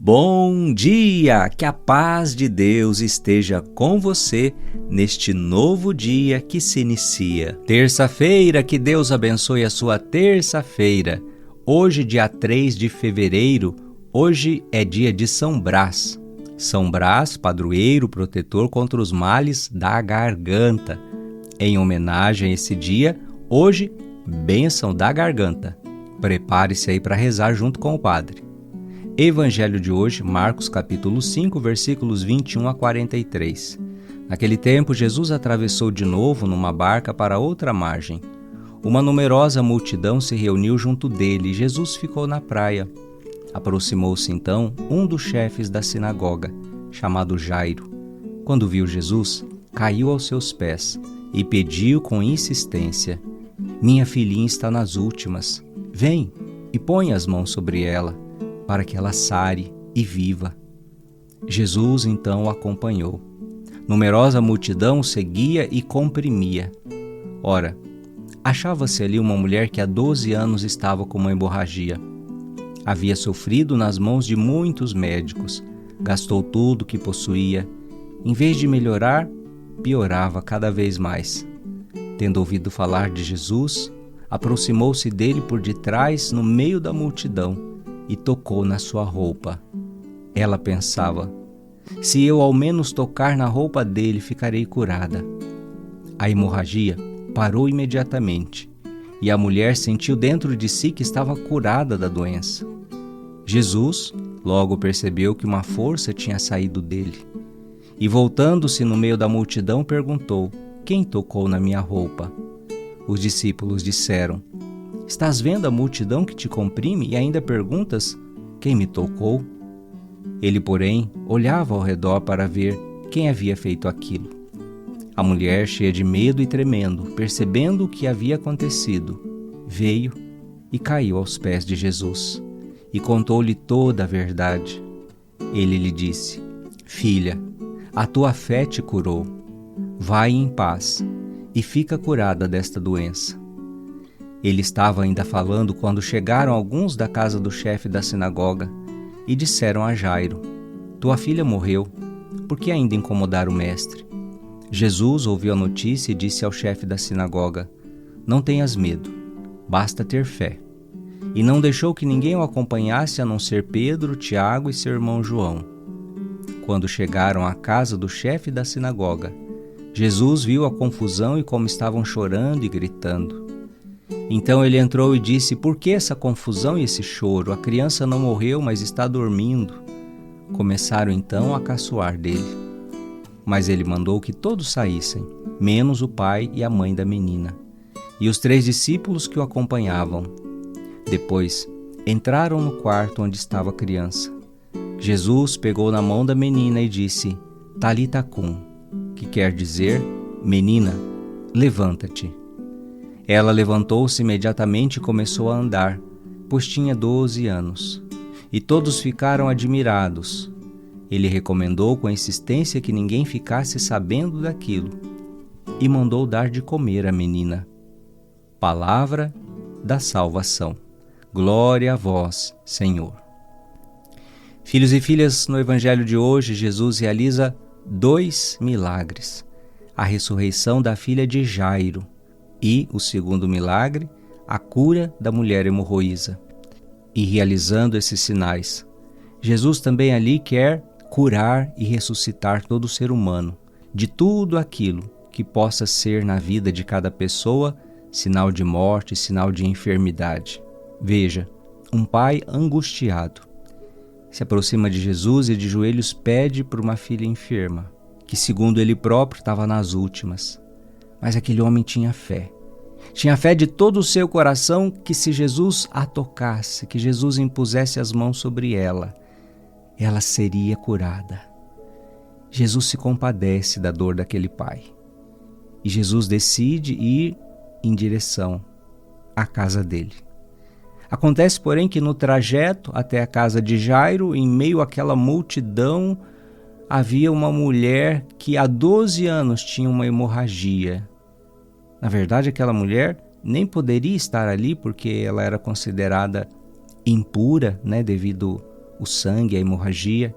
Bom dia! Que a paz de Deus esteja com você neste novo dia que se inicia. Terça-feira, que Deus abençoe a sua terça-feira. Hoje, dia 3 de fevereiro, hoje é dia de São Brás. São Brás, padroeiro, protetor contra os males da garganta. Em homenagem a esse dia, hoje, bênção da garganta. Prepare-se aí para rezar junto com o padre. Evangelho de hoje, Marcos capítulo 5, versículos 21 a 43. Naquele tempo, Jesus atravessou de novo numa barca para outra margem. Uma numerosa multidão se reuniu junto dele e Jesus ficou na praia. Aproximou-se então um dos chefes da sinagoga, chamado Jairo. Quando viu Jesus, caiu aos seus pés e pediu com insistência: "Minha filhinha está nas últimas. Vem e põe as mãos sobre ela, para que ela sare e viva." Jesus então o acompanhou. Numerosa multidão o seguia e comprimia. Ora, achava-se ali uma mulher que há 12 anos estava com uma hemorragia. Havia sofrido nas mãos de muitos médicos, gastou tudo o que possuía. Em vez de melhorar, piorava cada vez mais. Tendo ouvido falar de Jesus, aproximou-se dele por detrás no meio da multidão e tocou na sua roupa. Ela pensava: "Se eu ao menos tocar na roupa dele, ficarei curada." A hemorragia parou imediatamente e a mulher sentiu dentro de si que estava curada da doença. Jesus logo percebeu que uma força tinha saído dele e, voltando-se no meio da multidão, perguntou: "Quem tocou na minha roupa?" Os discípulos disseram: "Estás vendo a multidão que te comprime e ainda perguntas: quem me tocou?" Ele, porém, olhava ao redor para ver quem havia feito aquilo. A mulher, cheia de medo e tremendo, percebendo o que havia acontecido, veio e caiu aos pés de Jesus e contou-lhe toda a verdade. Ele lhe disse: "Filha, a tua fé te curou. Vai em paz e fica curada desta doença." Ele estava ainda falando quando chegaram alguns da casa do chefe da sinagoga e disseram a Jairo: "Tua filha morreu, por que ainda incomodar o mestre?" Jesus ouviu a notícia e disse ao chefe da sinagoga: "Não tenhas medo, basta ter fé." E não deixou que ninguém o acompanhasse a não ser Pedro, Tiago e seu irmão João. Quando chegaram à casa do chefe da sinagoga, Jesus viu a confusão e como estavam chorando e gritando. Então ele entrou e disse: "Por que essa confusão e esse choro? A criança não morreu, mas está dormindo." Começaram então a caçoar dele. Mas ele mandou que todos saíssem, menos o pai e a mãe da menina, e os 3 discípulos que o acompanhavam. Depois entraram no quarto onde estava a criança. Jesus pegou na mão da menina e disse: "Talita cum", que quer dizer: "Menina, levanta-te." Ela levantou-se imediatamente e começou a andar, pois tinha 12 anos. E todos ficaram admirados. Ele recomendou com insistência que ninguém ficasse sabendo daquilo e mandou dar de comer à menina. Palavra da salvação. Glória a vós, Senhor. Filhos e filhas, no Evangelho de hoje, Jesus realiza 2 milagres: a ressurreição da filha de Jairo e, o segundo milagre, a cura da mulher hemorroísa. E realizando esses sinais, Jesus também ali quer curar e ressuscitar todo ser humano de tudo aquilo que possa ser na vida de cada pessoa sinal de morte, sinal de enfermidade. Veja, um pai angustiado se aproxima de Jesus e de joelhos pede por uma filha enferma, que segundo ele próprio estava nas últimas. Mas aquele homem tinha fé. Tinha fé de todo o seu coração que se Jesus a tocasse, que Jesus impusesse as mãos sobre ela, ela seria curada. Jesus se compadece da dor daquele pai. E Jesus decide ir em direção à casa dele. Acontece, porém, que no trajeto até a casa de Jairo, em meio àquela multidão, havia uma mulher que há 12 anos tinha uma hemorragia. Na verdade, aquela mulher nem poderia estar ali porque ela era considerada impura, devido o sangue, a hemorragia.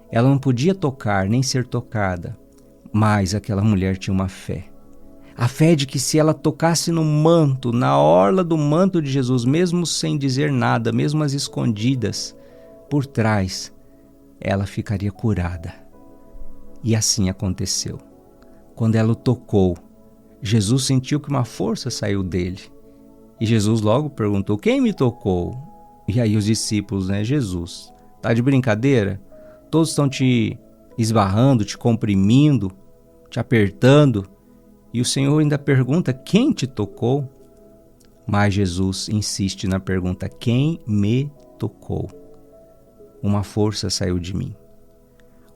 Ela não podia tocar nem ser tocada, mas aquela mulher tinha uma fé. A fé de que se ela tocasse no manto, na orla do manto de Jesus, mesmo sem dizer nada, mesmo às escondidas, por trás, ela ficaria curada. E assim aconteceu. Quando ela o tocou, Jesus sentiu que uma força saiu dele. E Jesus logo perguntou: quem me tocou? E aí os discípulos, Jesus, tá de brincadeira? Todos estão te esbarrando, te comprimindo, te apertando. E o Senhor ainda pergunta: quem te tocou? Mas Jesus insiste na pergunta: quem me tocou? Uma força saiu de mim.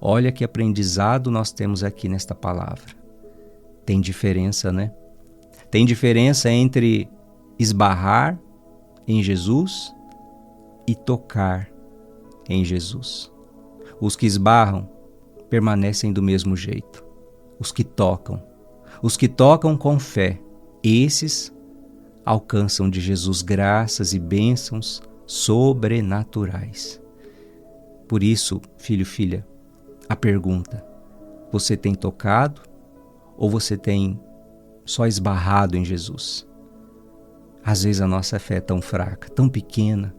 Olha que aprendizado nós temos aqui nesta palavra. Tem diferença, né? Tem diferença entre esbarrar em Jesus e tocar em Jesus. Os que esbarram permanecem do mesmo jeito. Os que tocam com fé, esses alcançam de Jesus graças e bênçãos sobrenaturais. Por isso, filho, filha, a pergunta: você tem tocado ou você tem só esbarrado em Jesus? Às vezes a nossa fé é tão fraca, tão pequena.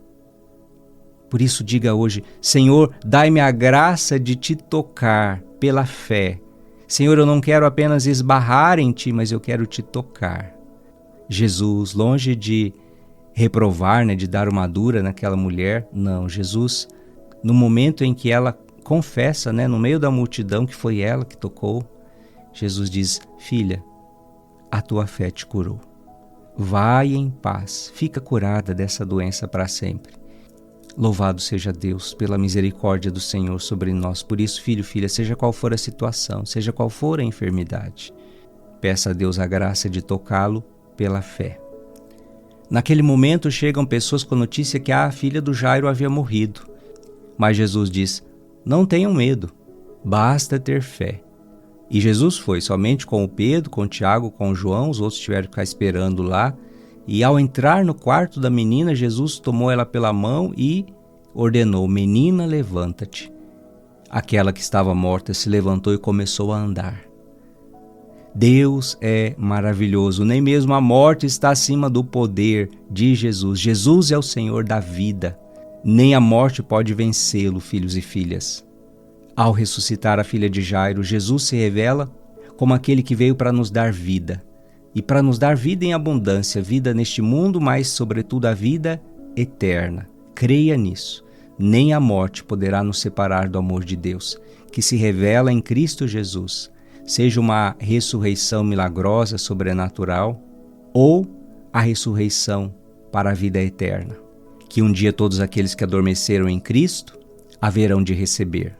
Por isso diga hoje: Senhor, dai-me a graça de te tocar pela fé. Senhor, eu não quero apenas esbarrar em ti, mas eu quero te tocar. Jesus, longe de reprovar, de dar uma dura naquela mulher, não, Jesus, no momento em que ela confessa, no meio da multidão que foi ela que tocou, Jesus diz: filha, a tua fé te curou. Vai em paz, fica curada dessa doença para sempre. Louvado seja Deus pela misericórdia do Senhor sobre nós. Por isso, filho, filha, seja qual for a situação, seja qual for a enfermidade, peça a Deus a graça de tocá-lo pela fé. Naquele momento chegam pessoas com a notícia que a filha do Jairo havia morrido. Mas Jesus diz: não tenham medo, basta ter fé. E Jesus foi somente com o Pedro, com o Tiago, com o João, os outros tiveram que ficar esperando lá. E ao entrar no quarto da menina, Jesus tomou ela pela mão e ordenou: menina, levanta-te. Aquela que estava morta se levantou e começou a andar. Deus é maravilhoso, nem mesmo a morte está acima do poder de Jesus. Jesus é o Senhor da vida, nem a morte pode vencê-lo, filhos e filhas. Ao ressuscitar a filha de Jairo, Jesus se revela como aquele que veio para nos dar vida. E para nos dar vida em abundância, vida neste mundo, mas sobretudo a vida eterna. Creia nisso. Nem a morte poderá nos separar do amor de Deus, que se revela em Cristo Jesus. Seja uma ressurreição milagrosa, sobrenatural, ou a ressurreição para a vida eterna, que um dia todos aqueles que adormeceram em Cristo haverão de receber.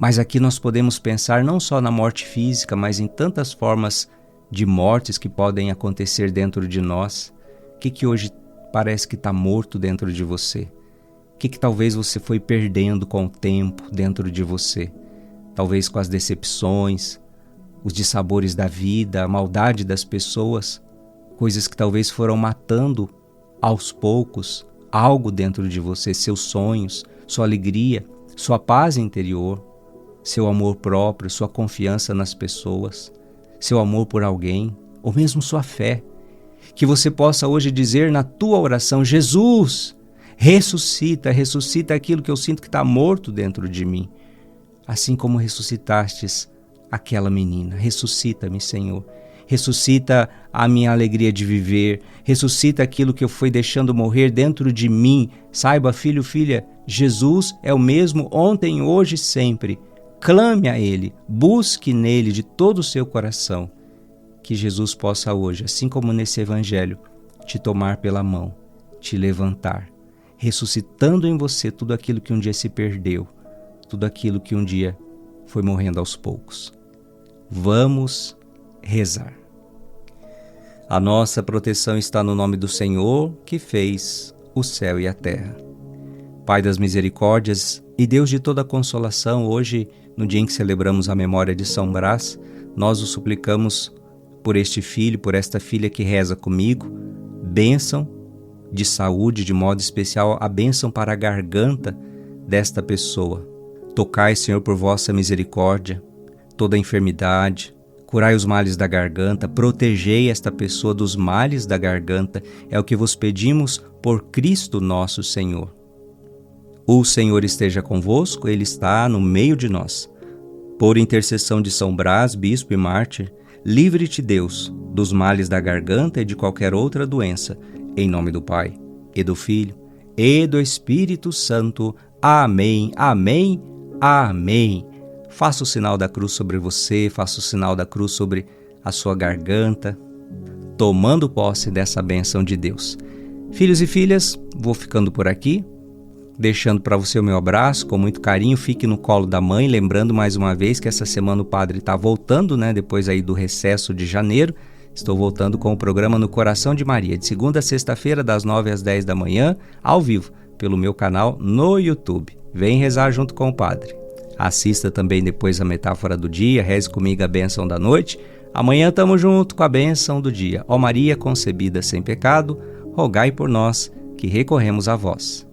Mas aqui nós podemos pensar não só na morte física, mas em tantas formas de mortes que podem acontecer dentro de nós. O que hoje parece que está morto dentro de você? O que talvez você foi perdendo com o tempo dentro de você? Talvez com as decepções, os dissabores da vida, a maldade das pessoas, coisas que talvez foram matando aos poucos algo dentro de você, seus sonhos, sua alegria, sua paz interior, seu amor próprio, sua confiança nas pessoas, seu amor por alguém, ou mesmo sua fé. Que você possa hoje dizer na tua oração: Jesus, ressuscita aquilo que eu sinto que está morto dentro de mim. Assim como ressuscitastes aquela menina. Ressuscita-me, Senhor. Ressuscita a minha alegria de viver. Ressuscita aquilo que eu fui deixando morrer dentro de mim. Saiba, filho, filha, Jesus é o mesmo ontem, hoje e sempre. Clame a Ele, busque nele de todo o seu coração. Que Jesus possa hoje, assim como nesse Evangelho, te tomar pela mão, te levantar, ressuscitando em você tudo aquilo que um dia se perdeu, tudo aquilo que um dia foi morrendo aos poucos. Vamos rezar. A nossa proteção está no nome do Senhor, que fez o céu e a terra. Pai das misericórdias e Deus de toda consolação, hoje, no dia em que celebramos a memória de São Brás, nós o suplicamos por este filho, por esta filha que reza comigo, bênção de saúde, de modo especial a bênção para a garganta desta pessoa. Tocai, Senhor, por vossa misericórdia, toda enfermidade, curai os males da garganta, protegei esta pessoa dos males da garganta, é o que vos pedimos por Cristo nosso Senhor. O Senhor esteja convosco, Ele está no meio de nós. Por intercessão de São Brás, bispo e mártir, livre-te, Deus, dos males da garganta e de qualquer outra doença, em nome do Pai, e do Filho, e do Espírito Santo. Amém, amém, amém. Faça o sinal da cruz sobre você, faça o sinal da cruz sobre a sua garganta, tomando posse dessa bênção de Deus. Filhos e filhas, vou ficando por aqui, deixando para você o meu abraço, com muito carinho. Fique no colo da mãe, lembrando mais uma vez que essa semana o padre está voltando, depois aí do recesso de janeiro. Estou voltando com o programa No Coração de Maria, de segunda a sexta-feira, das 9 às 10 da manhã, ao vivo, pelo meu canal no YouTube. Vem rezar junto com o padre. Assista também depois a metáfora do dia, reze comigo a bênção da noite. Amanhã estamos junto com a bênção do dia. Ó Maria concebida sem pecado, rogai por nós que recorremos a vós.